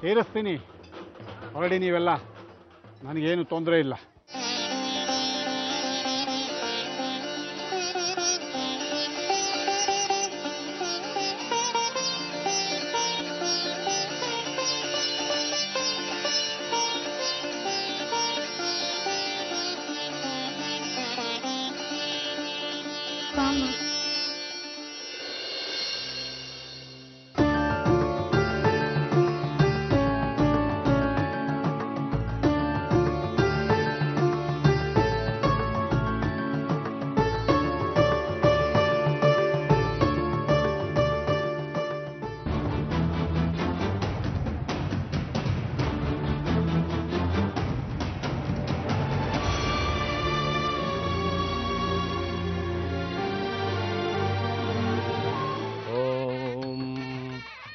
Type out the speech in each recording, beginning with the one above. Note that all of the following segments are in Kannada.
ಸೇರಿಸ್ತೀನಿ, ಹೊರಡಿ ನೀವೆಲ್ಲ, ನನಗೇನು ತೊಂದರೆ ಇಲ್ಲ.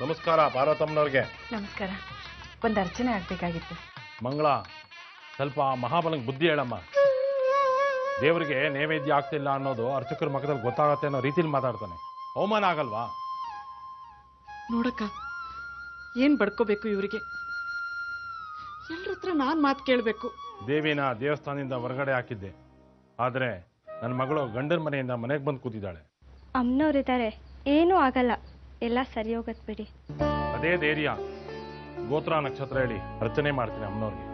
ನಮಸ್ಕಾರ ಪಾರ್ವತಮ್ಮನವ್ರಿಗೆ. ನಮಸ್ಕಾರ. ಒಂದು ಅರ್ಚನೆ ಆಗ್ಬೇಕಾಗಿತ್ತು. ಮಂಗಳ, ಸ್ವಲ್ಪ ಮಹಾಬಲಂಗೆ ಬುದ್ಧಿ ಹೇಳಮ್ಮ. ದೇವರಿಗೆ ನೈವೇದ್ಯ ಆಗ್ತಿಲ್ಲ ಅನ್ನೋದು ಅರ್ಚಕರ ಮಗದಲ್ಲಿ ಗೊತ್ತಾಗತ್ತೆ ಅನ್ನೋ ರೀತಿಲಿ ಮಾತಾಡ್ತಾನೆ. ಅವಮಾನ ಆಗಲ್ವಾ? ನೋಡಕ್ಕ, ಏನ್ ಬಡ್ಕೋಬೇಕು ಇವರಿಗೆ? ಎಲ್ಲರ ಹತ್ರ ನಾನ್ ಮಾತು ಕೇಳಬೇಕು. ದೇವಿನ ದೇವಸ್ಥಾನದಿಂದ ಹೊರಗಡೆ ಹಾಕಿದ್ದೆ, ಆದ್ರೆ ನನ್ನ ಮಗಳು ಗಂಡನ ಮನೆಯಿಂದ ಮನೆಗೆ ಬಂದು ಕೂತಿದ್ದಾಳೆ. ಅಮ್ಮನವ್ರಿದ್ದಾರೆ, ಏನೂ ಆಗಲ್ಲ, ಎಲ್ಲ ಸರಿ ಹೋಗತ್ ಬಿಡಿ. ಅದೇ ಧೈರ್ಯ ಗೋತ್ರ ನಕ್ಷತ್ರ ಹೇಳಿ ಅರ್ಚನೆ ಮಾಡ್ತೀನಿ ಅಮ್ಮನವ್ರಿಗೆ.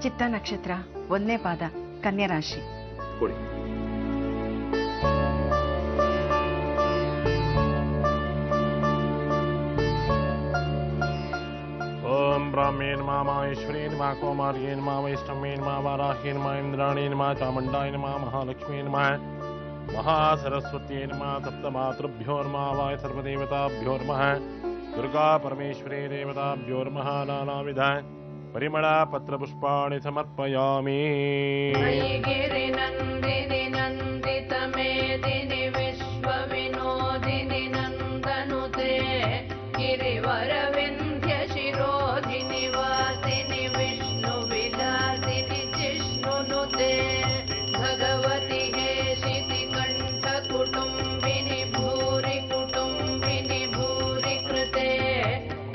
ಚಿತ್ತ ನಕ್ಷತ್ರ, 1ನೇ ಪಾದ, ಕನ್ಯಾ ರಾಶಿ. ಕೊಡಿ. ಓಂ ಬ್ರಾಹ್ಮೇ ನಮಃ ಮಹೇಶ್ವರೇ ನಮಃ ಕೌಮಾರ್ಯೇ ನಮಃ ವೈಷ್ಣವೇ ನಮಃ ವಾರಾಹೇ ನಮಃ ಇಂದ್ರಾಣೇ ನಮಃ ಚಾಮುಂಡಾಯ ನಮಃ ಮಹಾಲಕ್ಷ್ಮೀ ನಮಃ महासरस्वती नमः सप्तमातृभ्यो नमः वाय सर्वदेवताभ्यो नमः दुर्गा परमेश्वरी देवताभ्यो नमः नानाविध परिमल पत्रपुष्पाणि समर्पयामि. गिरिनन्दिनि नन्दितमेदिनि विश्वविनोदिनि नन्दनुते गिरिवरविन्ध्यशिरोधिनि वासिनि विष्णुविलासिनि जिष्णुनुते भगवति कुटुंबिनि भूरि कृते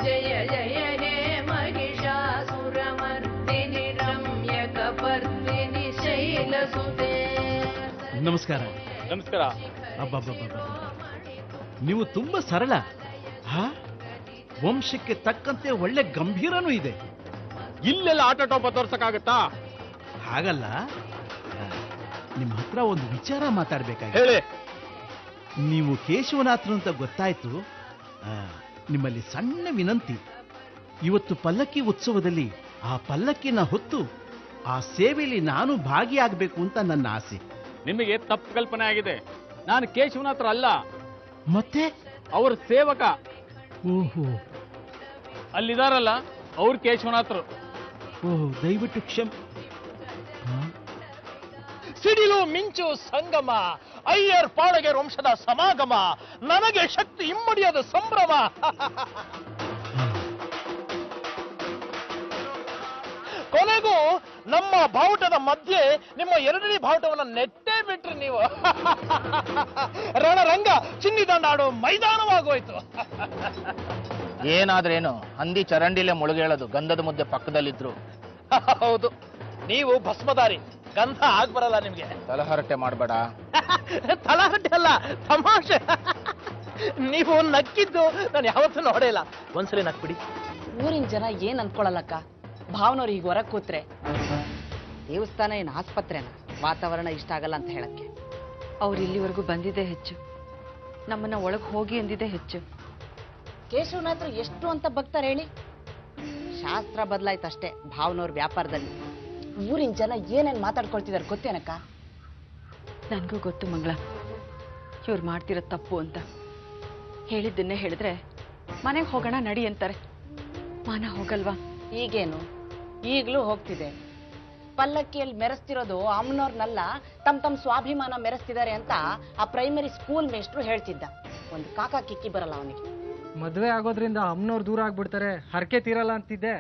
जय जय हे महिषासुरमर्दिनि रम्यकपर्दिनि शैलसुते. ನಮಸ್ಕಾರ. ನಮಸ್ಕಾರ. ಅಬ್ಬಬ್ಬಬ್ಬ, ನೀವು ತುಂಬಾ ಸರಳ. ವಂಶಕ್ಕೆ ತಕ್ಕಂತೆ ಒಳ್ಳೆ ಗಂಭೀರನೂ ಇದೆ. ಇಲ್ಲೆಲ್ಲ ಆಟೋಪ ತೋರ್ಸಕ್ಕಾಗತ್ತಾ? ಹಾಗಲ್ಲ, ನಿಮ್ಮ ಹತ್ರ ಒಂದು ವಿಚಾರ ಮಾತಾಡ್ಬೇಕಾಗಿ. ಹೇಳಿ. ನೀವು ಕೇಶವನಾಥರು ಅಂತ ಗೊತ್ತಾಯ್ತು. ನಿಮ್ಮಲ್ಲಿ ಸಣ್ಣ ವಿನಂತಿ. ಇವತ್ತು ಪಲ್ಲಕ್ಕಿ ಉತ್ಸವದಲ್ಲಿ ಆ ಪಲ್ಲಕ್ಕಿನ ಹೊತ್ತು ಆ ಸೇವೆಯಲ್ಲಿ ನಾನು ಭಾಗಿಯಾಗಬೇಕು ಅಂತ ನನ್ನ ಆಸೆ. ನಿಮಗೆ ತಪ್ಪು ಕಲ್ಪನೆ ಆಗಿದೆ. ನಾನು ಕೇಶವನಾಥರು ಅಲ್ಲ. ಮತ್ತೆ ಅವ್ರ ಸೇವಕ. ಓಹೋ, ಅಲ್ಲಿದಾರಲ್ಲ ಅವ್ರ ಕೇಶವನಾಥರು. ಓಹೋ, ದಯವಿಟ್ಟು ಸಿಡಿಲು ಮಿಂಚು ಸಂಗಮ, ಅಯ್ಯರ್ ಪಾಳಗೆ ವಂಶದ ಸಮಾಗಮ, ನನಗೆ ಶಕ್ತಿ ಇಮ್ಮಡಿಯಾದ ಸಂಭ್ರಮ. ಕೊನೆಗೂ ನಮ್ಮ ಬಾವುಟದ ಮಧ್ಯೆ ನಿಮ್ಮ ಎರಡನೇ ಬಾವುಟವನ್ನ ನೆಟ್ಟೇ ಬಿಟ್ರಿ ನೀವು. ರಣರಂಗ ಚಿನ್ನಿದಂಡಾಡು ಮೈದಾನವಾಗೋಯ್ತು. ಏನಾದ್ರೇನು ಹಂದಿ ಚರಂಡಿಲೆ ಮುಳುಗೇಳೋದು, ಗಂಧದ ಮುದ್ದೆ ಪಕ್ಕದಲ್ಲಿದ್ರು. ಹೌದು, ನೀವು ಭಸ್ಮಧಾರಿ, ಗಂಧ ಆಗ್ಬರಲ್ಲ ನಿಮ್ಗೆ. ತಲಹರಟೆ ಮಾಡಬೇಡ. ತಲಹರಟೆ ಅಲ್ಲ, ತಮಾಷೆ. ನೀವು ನಕ್ಕಿದ್ದು ನಾನು ಯಾವತ್ತೂ ನೋಡೇ ಇಲ್ಲ. ಒಂದ್ಸಲಿ ನಕ್ಬಿಡಿ. ಊರಿನ ಜನ ಏನ್ ಅನ್ಕೊಳಲ್ಲಕ್ಕ. ಭಾವನವ್ರು ಈಗ ಹೊರಗೆ ಕೂತ್ರೆ ದೇವಸ್ಥಾನ ಏನು ಆಸ್ಪತ್ರೆನ? ವಾತಾವರಣ ಇಷ್ಟ ಆಗಲ್ಲ ಅಂತ ಹೇಳಕ್ಕೆ. ಅವ್ರು ಇಲ್ಲಿವರೆಗೂ ಬಂದಿದ್ದೇ ಹೆಚ್ಚು, ನಮ್ಮನ್ನ ಒಳಗೆ ಹೋಗಿ ಅಂದಿದ್ದೇ ಹೆಚ್ಚು. ಕೇಶವನಾಥರು ಎಷ್ಟು ಅಂತ ಬಗ್ತಾರೆ ಹೇಳಿ? ಶಾಸ್ತ್ರ ಬದಲಾಯ್ತಷ್ಟೇ ಭಾವನವ್ರ ವ್ಯಾಪಾರದಲ್ಲಿ. ಊರಿನ ಜನ ಏನೇನು ಮಾತಾಡ್ಕೊಳ್ತಿದಾರೆ ಗೊತ್ತೇನಕ್ಕ? ನನಗೂ ಗೊತ್ತು ಮಂಗಳ, ಇವ್ರು ಮಾಡ್ತಿರೋ ತಪ್ಪು ಅಂತ. ಹೇಳಿದ್ದನ್ನೇ ಹೇಳಿದ್ರೆ ಮನೆಗೆ ಹೋಗೋಣ ನಡಿ ಅಂತಾರೆ. ಮಾನ ಹೋಗಲ್ವಾ? ಈಗೇನು, ಈಗಲೂ ಹೋಗ್ತಿದೆ. ಪಲ್ಲಕ್ಕಿಯಲ್ಲಿ ಮೆರೆಸ್ತಿರೋದು ಅಮ್ಮನವ್ರನ್ನೆಲ್ಲ, ತಮ್ಮ ಸ್ವಾಭಿಮಾನ ಮೆರೆಸ್ತಿದ್ದಾರೆ ಅಂತ ಆ ಪ್ರೈಮರಿ ಸ್ಕೂಲ್ ಮೇಸ್ಟ್ರು ಹೇಳ್ತಿದ್ದ. ಒಂದು ಕಾಕ ಕಿಕ್ಕಿ ಬರಲ್ಲ ಅವನಿಗೆ. ಮದುವೆ ಆಗೋದ್ರಿಂದ ಅಮ್ಮನವ್ರು ದೂರ ಆಗ್ಬಿಡ್ತಾರೆ, ಹರಕೆ ತೀರಲ್ಲ ಅಂತಿದ್ದೆ.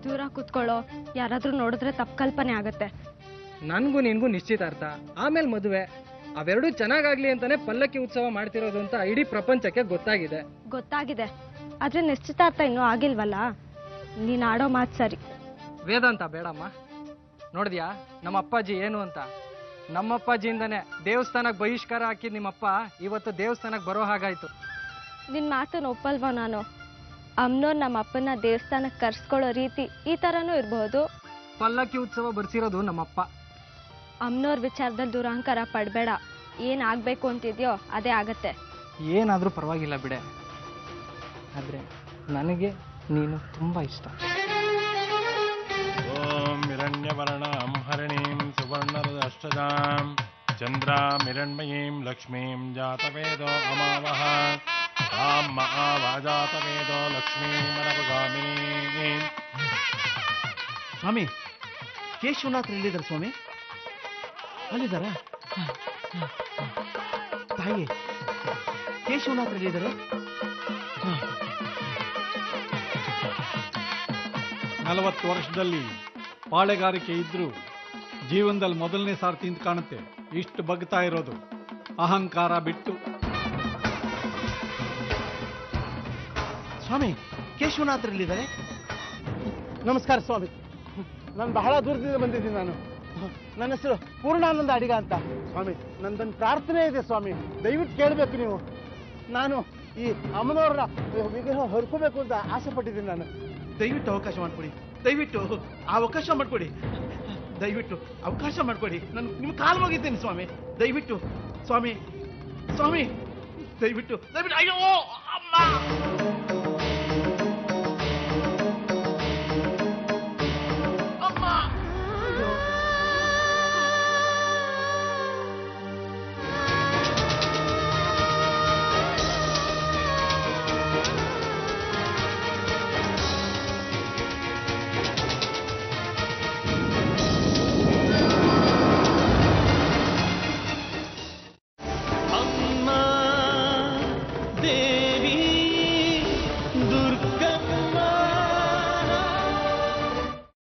ದೂರ ಕೂತ್ಕೊಳ್ಳೋ, ಯಾರಾದ್ರೂ ನೋಡಿದ್ರೆ ತಪ್ಪು ಕಲ್ಪನೆ ಆಗತ್ತೆ. ನನ್ಗೂ ನಿನ್ಗೂ ನಿಶ್ಚಿತಾರ್ಥ, ಆಮೇಲೆ ಮದುವೆ, ಅವೆರಡೂ ಚೆನ್ನಾಗಾಗ್ಲಿ ಅಂತಾನೆ ಪಲ್ಲಕ್ಕಿ ಉತ್ಸವ ಮಾಡ್ತಿರೋದು ಅಂತ ಇಡೀ ಪ್ರಪಂಚಕ್ಕೆ ಗೊತ್ತಾಗಿದೆ. ಗೊತ್ತಾಗಿದೆ, ಆದ್ರೆ ನಿಶ್ಚಿತಾರ್ಥ ಇನ್ನೂ ಆಗಿಲ್ವಲ್ಲ. ನೀನು ಆಡೋ ಮಾತು ಸರಿ. ವೇದಾಂತ ಬೇಡಮ್ಮ. ನೋಡಿದ್ಯಾ ನಮ್ಮ ಅಪ್ಪಾಜಿ ಏನು ಅಂತ? ನಮ್ಮ ಅಪ್ಪಾಜಿಯಿಂದನೇ ದೇವಸ್ಥಾನಕ್ಕೆ ಬಹಿಷ್ಕಾರ ಹಾಕಿದ್ ನಿಮ್ಮಪ್ಪ ಇವತ್ತು ದೇವಸ್ಥಾನಕ್ಕೆ ಬರೋ ಹಾಗಾಯ್ತು. ನಿನ್ನ ಮಾತನ್ನು ಒಪ್ಪಲ್ವಾ ನಾನು? ಅಮ್ಮನವ್ರು ನಮ್ಮ ಅಪ್ಪನ ದೇವಸ್ಥಾನಕ್ಕೆ ಕರ್ಸ್ಕೊಳ್ಳೋ ರೀತಿ ಈ ಥರನೂ ಇರಬಹುದು. ಪಲ್ಲಕ್ಕಿ ಉತ್ಸವ ಬರ್ಸಿರೋದು ನಮ್ಮಪ್ಪ. ಅಮ್ಮನವ್ರ ವಿಚಾರದಲ್ಲಿ ದುರಹಂಕಾರ ಪಡಬೇಡ. ಏನಾಗಬೇಕು ಅಂತಿದ್ಯೋ ಅದೇ ಆಗತ್ತೆ. ಏನಾದರೂ ಪರವಾಗಿಲ್ಲ ಬಿಡೆ, ಆದರೆ ನನಗೆ ನೀನು ತುಂಬ ಇಷ್ಟ. ಓಂ ಹಿರಣ್ಯವರ್ಣಾಂ ಹರಿಣೀಂ ಸುವರ್ಣರದಷ್ಟಜಾಂ ಚಂದ್ರಾಮಿರಣ್ಮಯೀಂ ಲಕ್ಷ್ಮೀಂ ಜಾತವೇದೋ ಅಮಾವಹ ತಾಂ ಮಹಾವಾಜಾತವೇದೋ ಲಕ್ಷ್ಮೀಮನವಗಾಮಿನೀಂ. ಸ್ವಾಮಿ, ಕೇಶವನಾಥ್ ಎಲ್ಲಿದ್ದಾರೆ ಸ್ವಾಮಿ? ಅಲ್ಲಿದ್ದಾರ? ತಾಯಿ, ಕೇಶವನಾಥ್ ಎಲ್ಲಿದ್ದಾರೆ? 40 ವರ್ಷದಲ್ಲಿ ಪಾಳೆಗಾರಿಕೆ ಇದ್ರೂ ಜೀವನದಲ್ಲಿ ಮೊದಲನೇ ಸಾರ್ತಿ ಅಂತ ಕಾಣುತ್ತೆ ಇಷ್ಟು ಬಗ್ತಾ ಇರೋದು. ಅಹಂಕಾರ ಬಿಟ್ಟು. ಸ್ವಾಮಿ, ಕೇಶವನಾಥ್ ಎಲ್ಲಿದ್ದಾರೆ? ನಮಸ್ಕಾರ ಸ್ವಾಮಿ. ನಾನು ಬಹಳ ದೂರದಿಂದ ಬಂದಿದ್ದೀನಿ. ನನ್ನ ಹೆಸರು ಪೂರ್ಣಾನಂದ ಅಡಿಗ ಅಂತ. ಸ್ವಾಮಿ, ನಂದೊಂದು ಪ್ರಾರ್ಥನೆ ಇದೆ ಸ್ವಾಮಿ, ದಯವಿಟ್ಟು ಕೇಳಬೇಕು ನೀವು. ನಾನು ಈ ಅಮ್ಮನವ್ರ ವಿಗ್ರಹ ಹೊರ್ಕೋಬೇಕು ಅಂತ ಆಸೆ ಪಟ್ಟಿದ್ದೀನಿ. ನಾನು ದಯವಿಟ್ಟು ಅವಕಾಶ ಮಾಡಿಕೊಡಿ, ದಯವಿಟ್ಟು ಅವಕಾಶ ಮಾಡಿಕೊಡಿ, ದಯವಿಟ್ಟು ಅವಕಾಶ ಮಾಡಿಕೊಡಿ. ನಾನು ನಿಮ್ಮ ಕಾಲು ಮುಗಿದ್ದೀನಿ ಸ್ವಾಮಿ, ದಯವಿಟ್ಟು ಸ್ವಾಮಿ, ಸ್ವಾಮಿ, ದಯವಿಟ್ಟು ದಯವಿಟ್ಟು. ಅಯ್ಯೋ ಅಮ್ಮ!